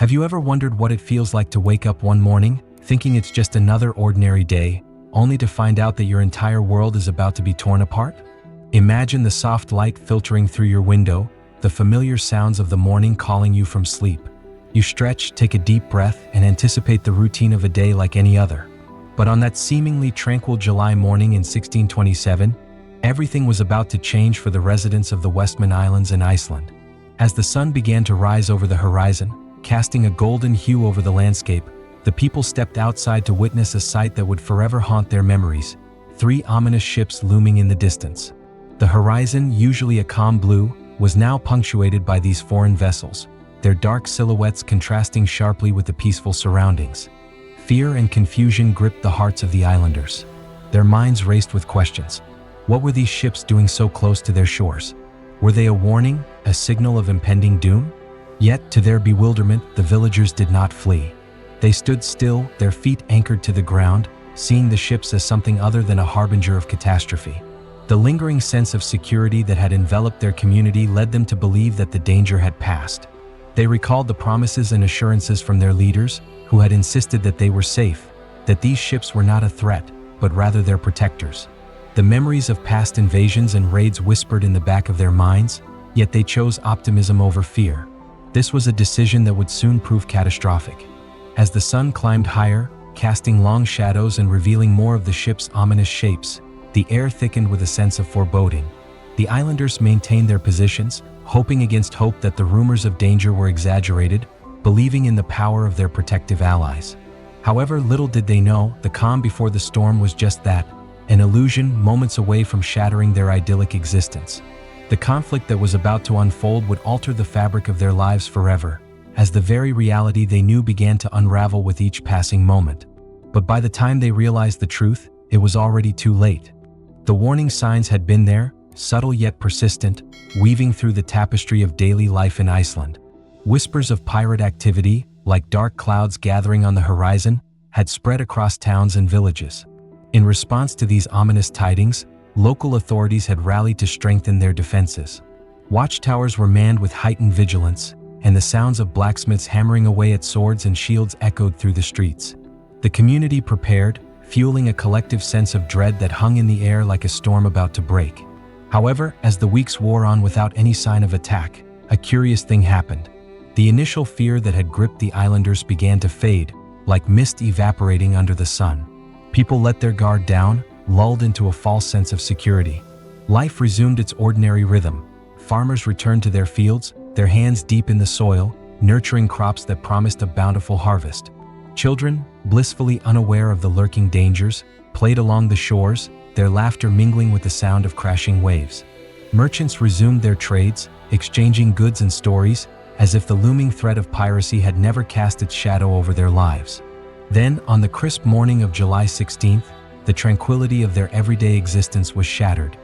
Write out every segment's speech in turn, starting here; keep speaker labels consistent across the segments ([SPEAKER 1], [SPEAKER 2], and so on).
[SPEAKER 1] Have you ever wondered what it feels like to wake up one morning, thinking it's just another ordinary day, only to find out that your entire world is about to be torn apart? Imagine the soft light filtering through your window, the familiar sounds of the morning calling you from sleep. You stretch, take a deep breath, and anticipate the routine of a day like any other. But on that seemingly tranquil July morning in 1627, everything was about to change for the residents of the Westman Islands in Iceland. As the sun began to rise over the horizon, casting a golden hue over the landscape, the people stepped outside to witness a sight that would forever haunt their memories: 3 ominous ships looming in the distance. The horizon, usually a calm blue, was now punctuated by these foreign vessels, their dark silhouettes contrasting sharply with the peaceful surroundings. Fear and confusion gripped the hearts of the islanders. Their minds raced with questions. What were these ships doing so close to their shores? Were they a warning, a signal of impending doom? Yet, to their bewilderment, the villagers did not flee. They stood still, their feet anchored to the ground, seeing the ships as something other than a harbinger of catastrophe. The lingering sense of security that had enveloped their community led them to believe that the danger had passed. They recalled the promises and assurances from their leaders, who had insisted that they were safe, that these ships were not a threat, but rather their protectors. The memories of past invasions and raids whispered in the back of their minds, yet they chose optimism over fear. This was a decision that would soon prove catastrophic. As the sun climbed higher, casting long shadows and revealing more of the ship's ominous shapes, the air thickened with a sense of foreboding. The islanders maintained their positions, hoping against hope that the rumors of danger were exaggerated, believing in the power of their protective allies. However, little did they know, the calm before the storm was just that, an illusion moments away from shattering their idyllic existence. The conflict that was about to unfold would alter the fabric of their lives forever, as the very reality they knew began to unravel with each passing moment. But by the time they realized the truth, it was already too late. The warning signs had been there, subtle yet persistent, weaving through the tapestry of daily life in Iceland. Whispers of pirate activity, like dark clouds gathering on the horizon, had spread across towns and villages. In response to these ominous tidings, local authorities had rallied to strengthen their defenses. Watchtowers were manned with heightened vigilance, and the sounds of blacksmiths hammering away at swords and shields echoed through the streets. The community prepared, fueling a collective sense of dread that hung in the air like a storm about to break. However, as the weeks wore on without any sign of attack, a curious thing happened. The initial fear that had gripped the islanders began to fade, like mist evaporating under the sun. People let their guard down, lulled into a false sense of security. Life resumed its ordinary rhythm. Farmers returned to their fields, their hands deep in the soil, nurturing crops that promised a bountiful harvest. Children, blissfully unaware of the lurking dangers, played along the shores, their laughter mingling with the sound of crashing waves. Merchants resumed their trades, exchanging goods and stories, as if the looming threat of piracy had never cast its shadow over their lives. Then, on the crisp morning of July 16th, the tranquility of their everyday existence was shattered.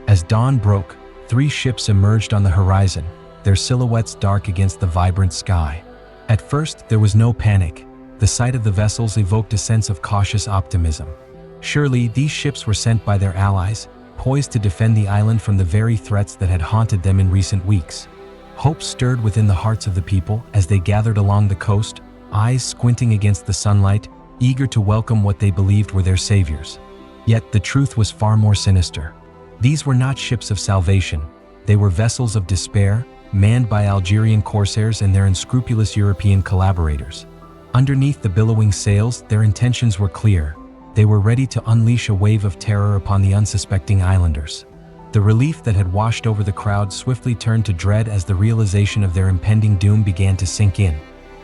[SPEAKER 1] As dawn broke, 3 ships emerged on the horizon, their silhouettes dark against the vibrant sky. At first, there was no panic. The sight of the vessels evoked a sense of cautious optimism. Surely, these ships were sent by their allies, poised to defend the island from the very threats that had haunted them in recent weeks. Hope stirred within the hearts of the people as they gathered along the coast, eyes squinting against the sunlight, eager to welcome what they believed were their saviors. Yet the truth was far more sinister. These were not ships of salvation. They were vessels of despair, manned by Algerian corsairs and their unscrupulous European collaborators. Underneath the billowing sails, their intentions were clear. They were ready to unleash a wave of terror upon the unsuspecting islanders. The relief that had washed over the crowd swiftly turned to dread as the realization of their impending doom began to sink in.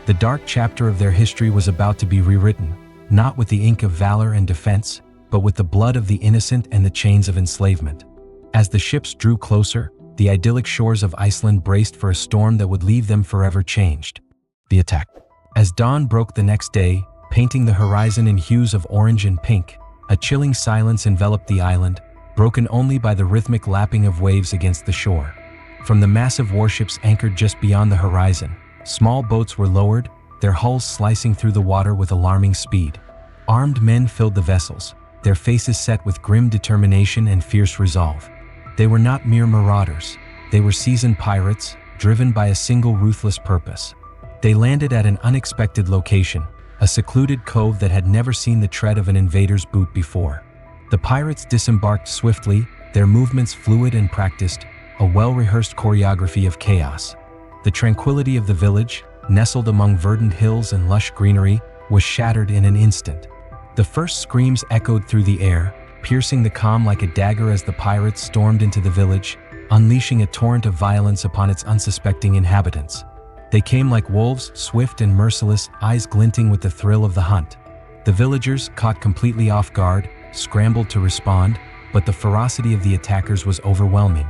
[SPEAKER 1] The dark chapter of their history was about to be rewritten, not with the ink of valor and defense, but with the blood of the innocent and the chains of enslavement. As the ships drew closer, the idyllic shores of Iceland braced for a storm that would leave them forever changed. The attack. As dawn broke the next day, painting the horizon in hues of orange and pink, a chilling silence enveloped the island, broken only by the rhythmic lapping of waves against the shore. From the massive warships anchored just beyond the horizon, small boats were lowered, their hulls slicing through the water with alarming speed. Armed men filled the vessels, their faces set with grim determination and fierce resolve. They were not mere marauders. They were seasoned pirates, driven by a single ruthless purpose: They landed at an unexpected location, a secluded cove that had never seen the tread of an invader's boot before. The pirates disembarked swiftly, their movements fluid and practiced, a well-rehearsed choreography of chaos. The tranquility of the village, nestled among verdant hills and lush greenery, was shattered in an instant. The first screams echoed through the air, piercing the calm like a dagger as the pirates stormed into the village, unleashing a torrent of violence upon its unsuspecting inhabitants. They came like wolves, swift and merciless, eyes glinting with the thrill of the hunt. The villagers, caught completely off guard, scrambled to respond, but the ferocity of the attackers was overwhelming.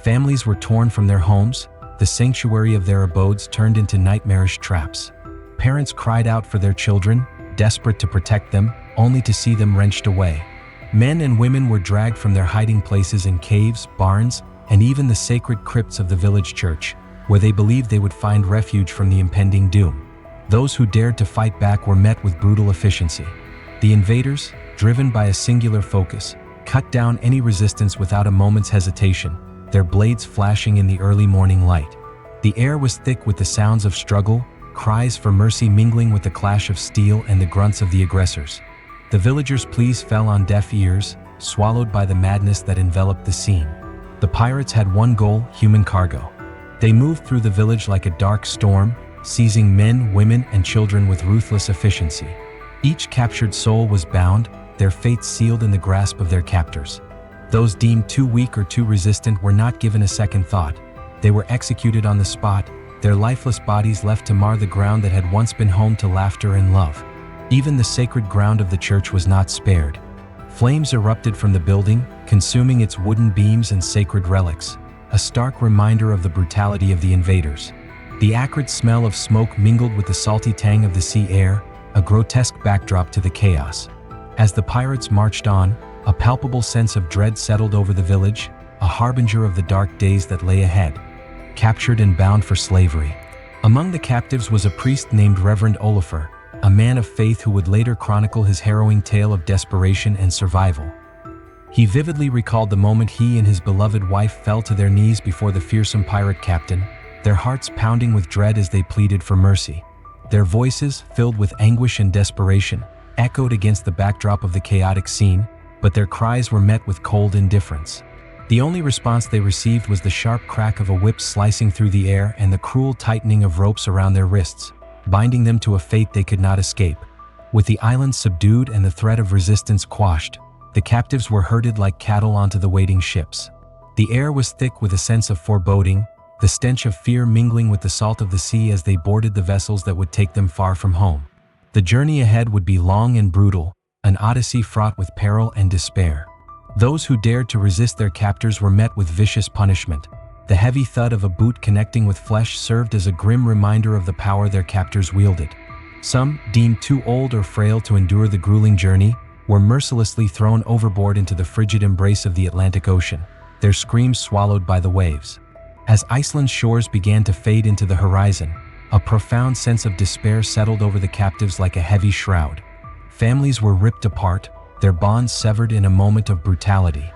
[SPEAKER 1] Families were torn from their homes, the sanctuary of their abodes turned into nightmarish traps. Parents cried out for their children, desperate to protect them, only to see them wrenched away. Men and women were dragged from their hiding places in caves, barns, and even the sacred crypts of the village church, where they believed they would find refuge from the impending doom. Those who dared to fight back were met with brutal efficiency. The invaders, driven by a singular focus, cut down any resistance without a moment's hesitation, their blades flashing in the early morning light. The air was thick with the sounds of struggle, cries for mercy mingling with the clash of steel and the grunts of the aggressors. The villagers' pleas fell on deaf ears, swallowed by the madness that enveloped the scene. The pirates had one goal: human cargo. They moved through the village like a dark storm, seizing men, women, and children with ruthless efficiency. Each captured soul was bound, their fates sealed in the grasp of their captors. Those deemed too weak or too resistant were not given a second thought. They were executed on the spot, their lifeless bodies left to mar the ground that had once been home to laughter and love. Even the sacred ground of the church was not spared. Flames erupted from the building, consuming its wooden beams and sacred relics, a stark reminder of the brutality of the invaders. The acrid smell of smoke mingled with the salty tang of the sea air, a grotesque backdrop to the chaos. As the pirates marched on, a palpable sense of dread settled over the village, a harbinger of the dark days that lay ahead. Captured and bound for slavery. Among the captives was a priest named Reverend Oliver, a man of faith who would later chronicle his harrowing tale of desperation and survival. He vividly recalled the moment he and his beloved wife fell to their knees before the fearsome pirate captain, their hearts pounding with dread as they pleaded for mercy. Their voices, filled with anguish and desperation, echoed against the backdrop of the chaotic scene, but their cries were met with cold indifference. The only response they received was the sharp crack of a whip slicing through the air and the cruel tightening of ropes around their wrists, binding them to a fate they could not escape. With the island subdued and the threat of resistance quashed, the captives were herded like cattle onto the waiting ships. The air was thick with a sense of foreboding, the stench of fear mingling with the salt of the sea as they boarded the vessels that would take them far from home. The journey ahead would be long and brutal, an odyssey fraught with peril and despair. Those who dared to resist their captors were met with vicious punishment. The heavy thud of a boot connecting with flesh served as a grim reminder of the power their captors wielded. Some, deemed too old or frail to endure the grueling journey, were mercilessly thrown overboard into the frigid embrace of the Atlantic Ocean, their screams swallowed by the waves. As Iceland's shores began to fade into the horizon, a profound sense of despair settled over the captives like a heavy shroud. Families were ripped apart, their bonds severed in a moment of brutality.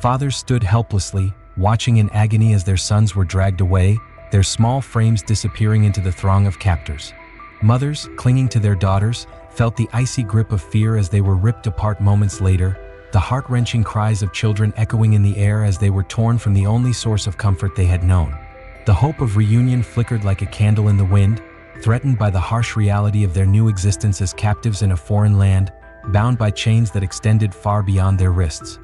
[SPEAKER 1] Fathers stood helplessly, watching in agony as their sons were dragged away, their small frames disappearing into the throng of captors. Mothers, clinging to their daughters, felt the icy grip of fear as they were ripped apart moments later, the heart-wrenching cries of children echoing in the air as they were torn from the only source of comfort they had known. The hope of reunion flickered like a candle in the wind, threatened by the harsh reality of their new existence as captives in a foreign land, bound by chains that extended far beyond their wrists.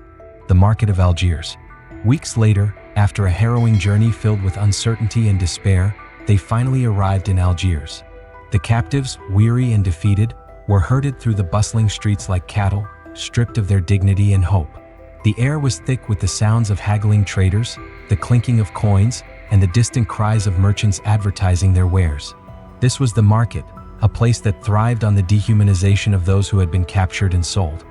[SPEAKER 1] The market of Algiers. Weeks later, after a harrowing journey filled with uncertainty and despair, they finally arrived in Algiers. The captives, weary and defeated, were herded through the bustling streets like cattle, stripped of their dignity and hope. The air was thick with the sounds of haggling traders, the clinking of coins, and the distant cries of merchants advertising their wares. This was the market, a place that thrived on the dehumanization of those who had been captured and sold.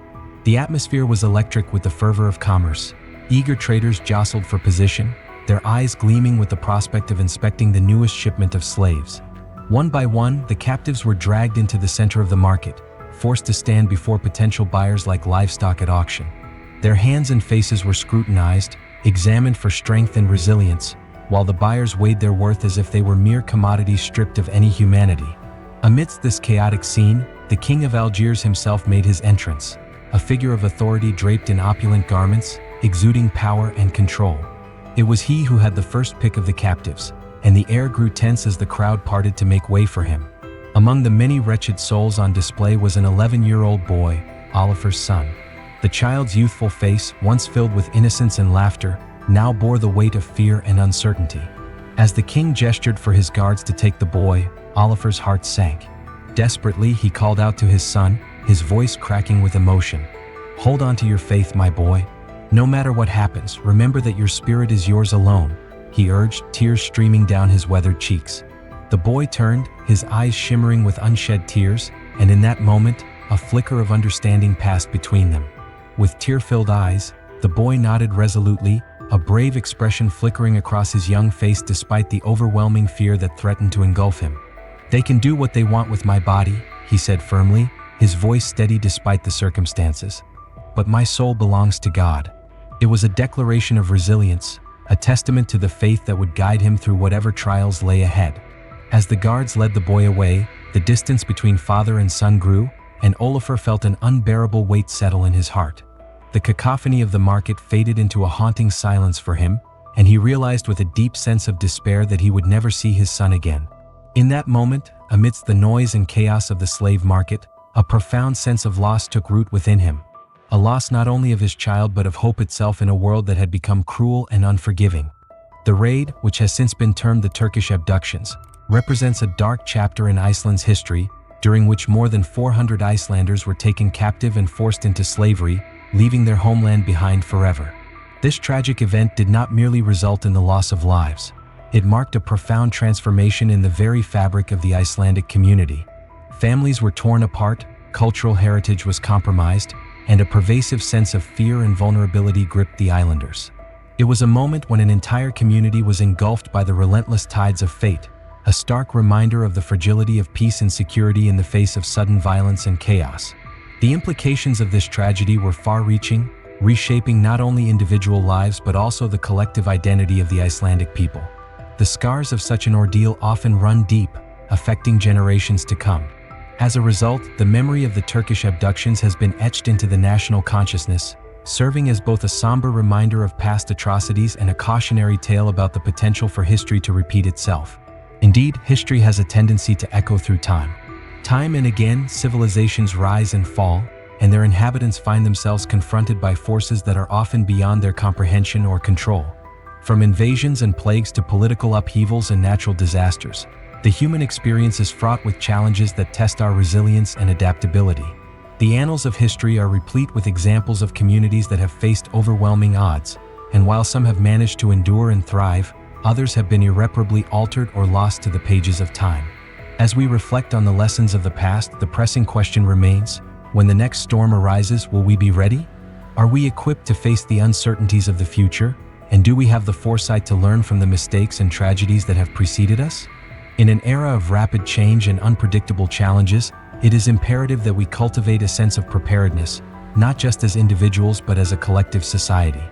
[SPEAKER 1] The atmosphere was electric with the fervor of commerce. Eager traders jostled for position, their eyes gleaming with the prospect of inspecting the newest shipment of slaves. One by one, the captives were dragged into the center of the market, forced to stand before potential buyers like livestock at auction. Their hands and faces were scrutinized, examined for strength and resilience, while the buyers weighed their worth as if they were mere commodities stripped of any humanity. Amidst this chaotic scene, the king of Algiers himself made his entrance, a figure of authority draped in opulent garments, exuding power and control. It was he who had the first pick of the captives, and the air grew tense as the crowd parted to make way for him. Among the many wretched souls on display was an 11-year-old boy, Oliver's son. The child's youthful face, once filled with innocence and laughter, now bore the weight of fear and uncertainty. As the king gestured for his guards to take the boy, Oliver's heart sank. Desperately, he called out to his son, his voice cracking with emotion. "Hold on to your faith, my boy. No matter what happens, remember that your spirit is yours alone," he urged, tears streaming down his weathered cheeks. The boy turned, his eyes shimmering with unshed tears, and in that moment, a flicker of understanding passed between them. With tear-filled eyes, the boy nodded resolutely, a brave expression flickering across his young face despite the overwhelming fear that threatened to engulf him. "They can do what they want with my body," he said firmly, his voice steady despite the circumstances. "But my soul belongs to God." It was a declaration of resilience, a testament to the faith that would guide him through whatever trials lay ahead. As the guards led the boy away, the distance between father and son grew, and Oliver felt an unbearable weight settle in his heart. The cacophony of the market faded into a haunting silence for him, and he realized with a deep sense of despair that he would never see his son again. In that moment, amidst the noise and chaos of the slave market, a profound sense of loss took root within him. A loss not only of his child but of hope itself in a world that had become cruel and unforgiving. The raid, which has since been termed the Turkish abductions, represents a dark chapter in Iceland's history, during which more than 400 Icelanders were taken captive and forced into slavery, leaving their homeland behind forever. This tragic event did not merely result in the loss of lives. It marked a profound transformation in the very fabric of the Icelandic community. Families were torn apart, cultural heritage was compromised, and a pervasive sense of fear and vulnerability gripped the islanders. It was a moment when an entire community was engulfed by the relentless tides of fate, a stark reminder of the fragility of peace and security in the face of sudden violence and chaos. The implications of this tragedy were far-reaching, reshaping not only individual lives but also the collective identity of the Icelandic people. The scars of such an ordeal often run deep, affecting generations to come. As a result, the memory of the Turkish abductions has been etched into the national consciousness, serving as both a somber reminder of past atrocities and a cautionary tale about the potential for history to repeat itself. Indeed, history has a tendency to echo through time. Time and again, civilizations rise and fall, and their inhabitants find themselves confronted by forces that are often beyond their comprehension or control. From invasions and plagues to political upheavals and natural disasters, the human experience is fraught with challenges that test our resilience and adaptability. The annals of history are replete with examples of communities that have faced overwhelming odds, and while some have managed to endure and thrive, others have been irreparably altered or lost to the pages of time. As we reflect on the lessons of the past, the pressing question remains: when the next storm arises, will we be ready? Are we equipped to face the uncertainties of the future? And do we have the foresight to learn from the mistakes and tragedies that have preceded us? In an era of rapid change and unpredictable challenges, it is imperative that we cultivate a sense of preparedness, not just as individuals but as a collective society.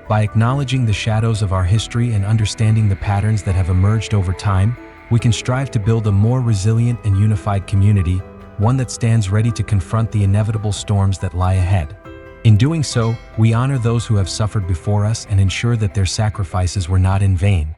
[SPEAKER 1] By acknowledging the shadows of our history and understanding the patterns that have emerged over time, we can strive to build a more resilient and unified community, one that stands ready to confront the inevitable storms that lie ahead. In doing so, we honor those who have suffered before us and ensure that their sacrifices were not in vain.